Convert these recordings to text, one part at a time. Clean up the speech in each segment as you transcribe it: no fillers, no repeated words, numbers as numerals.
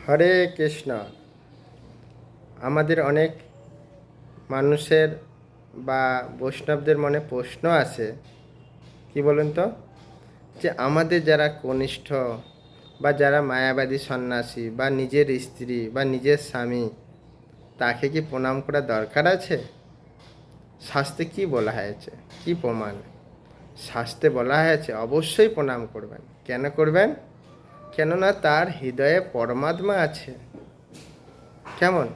হরে কৃষ্ণ। আমাদের অনেক মানুষের বা বৈষ্ণবদের মনে প্রশ্ন আছে, কি বলুন তো, যে আমাদের যারা কনিষ্ঠ বা যারা মায়াবাদী সন্ন্যাসী বা নিজের স্ত্রী বা নিজের স্বামী, তাকে কি প্রণাম করা দরকার আছে? শাস্ত্রে কি বলা হয়েছে, কি প্রমাণ? শাস্ত্রে বলা হয়েছে অবশ্যই প্রণাম করবেন। কেন করবেন? কেননা তার হৃদয়ে পরমাত্মা আছে। কেমন?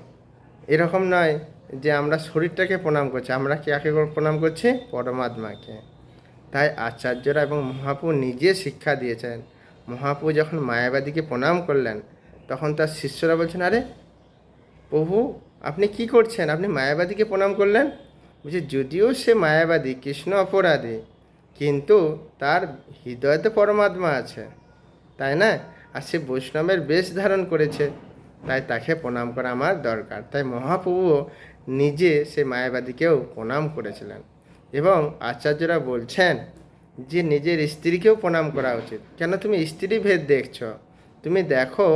এরকম নয় যে আমরা শরীরটাকে প্রণাম করছি, আমরা কাকে প্রণাম করছি? পরমাত্মাকে। তাই আচার্যরা এবং মহাপ্রভু নিজে শিক্ষা দিয়েছেন। মহাপ্রভু যখন মায়াবাদীকে প্রণাম করলেন, তখন তার শিষ্যরা বলছেন, আরে প্রভু, আপনি কি করছেন? আপনি মায়াবাদীকে প্রণাম করলেন? বলছে, যদিও সে মায়াবাদী, কৃষ্ণ অপরাধী, কিন্তু তার হৃদয়তে পরমাত্মা আছে, তাই না? আর সে বৈষ্ণবের বেশ ধারণ করেছে, তাই তাকে প্রণাম করা আমার দরকার। তাই মহাপ্রভুও নিজে সে মায়াবাদীকেও প্রণাম করেছিলেন। এবং আচার্যরা বলছেন যে নিজের স্ত্রীকেও প্রণাম করা উচিত। কেন তুমি স্ত্রী ভেদ দেখছ? তুমি দেখো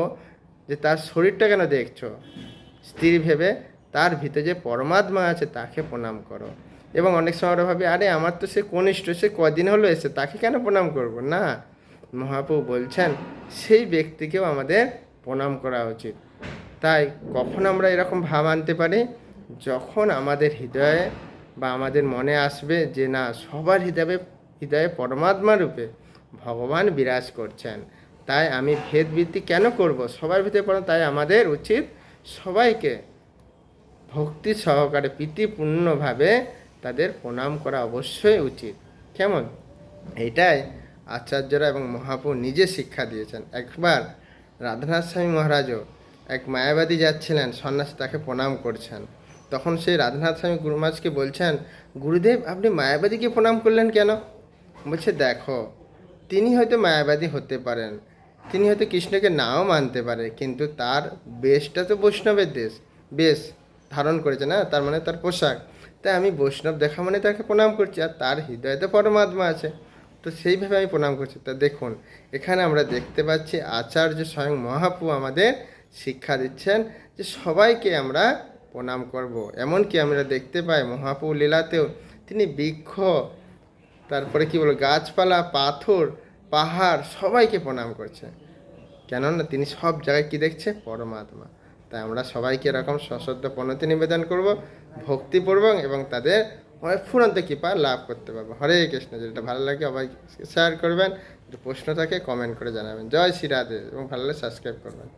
যে তার শরীরটা কেন দেখছো? স্ত্রী ভেবে তার ভিতরে যে পরমাত্মা আছে তাকে প্রণাম করো। এবং অনেক সময় আমরা ভাবি, আরে আমার তো সে কনিষ্ঠ, সে কদিন হলো এসে, তাকে কেন প্রণাম করব? না, মহাপ্রভু বলছেন সেই ব্যক্তিকেও আমাদের প্রণাম করা উচিত। তাই কখন আমরা এরকম ভাব আনতে পারি? যখন আমাদের হৃদয়ে বা আমাদের মনে আসবে যে না, সবার হৃদয়ে হৃদয়ে পরমাত্মা রূপে ভগবান বিরাজ করছেন, তাই আমি ভেদবৃত্তি কেন করব? সবার ভিতরে পড়া, তাই আমাদের উচিত সবাইকে ভক্তি সহকারে প্রীতিপূর্ণভাবে তাদের প্রণাম করা অবশ্যই উচিত। কেমন? এইটাই আচার্যরা এবং মহাপ্রভু নিজে শিক্ষা দিয়েছেন। একবার রাধানাথ স্বামী মহারাজও এক মায়াবাদী যাচ্ছিলেন, সন্ন্যাসী তাকে প্রণাম করছেন। তখন সেই রাধানাথ স্বামী গুরুমাজকে বলছেন, গুরুদেব, আপনি মায়াবাদীকে প্রণাম করলেন কেন? বলছে, দেখো, তিনি হয়তো মায়াবাদী হতে পারেন, তিনি হয়তো কৃষ্ণকে নাও মানতে পারে, কিন্তু তার বেশটা তো বৈষ্ণবের বেশ ধারণ করেছে না, তার মানে তার পোশাক। তাই আমি বৈষ্ণব দেখা মানে তাকে প্রণাম করছি, আর তার হৃদয়তে পরমাত্মা আছে, তো সেইভাবে আমি প্রণাম করছি। তা দেখুন, এখানে আমরা দেখতে পাচ্ছি আচার্য স্বয়ং মহাপ্রভু আমাদের শিক্ষা দিচ্ছেন যে সবাইকে আমরা প্রণাম করব। এমনকি আমরা দেখতে পাই মহাপ্রভু লীলাতেও তিনি বৃক্ষ, তারপরে কি বলো, গাছপালা, পাথর, পাহাড়, সবাইকে প্রণাম করছে। কেননা তিনি সব জায়গায় কি দেখছে? পরমাত্মা। তাই আমরা সবাইকে এরকম সশ্রদ্ধ প্রণতি নিবেদন করব, ভক্তিপূর্বক, এবং তাদের ফুরন্ত কৃপা লাভ করতে পারবো। হরে কৃষ্ণ। যেটা ভালো লাগে সবাই শেয়ার করবেন, যদি প্রশ্ন থাকে কমেন্ট করে জানাবেন। জয় শ্রী রাধে। এবং ভালো লাগলে সাবস্ক্রাইব করবেন।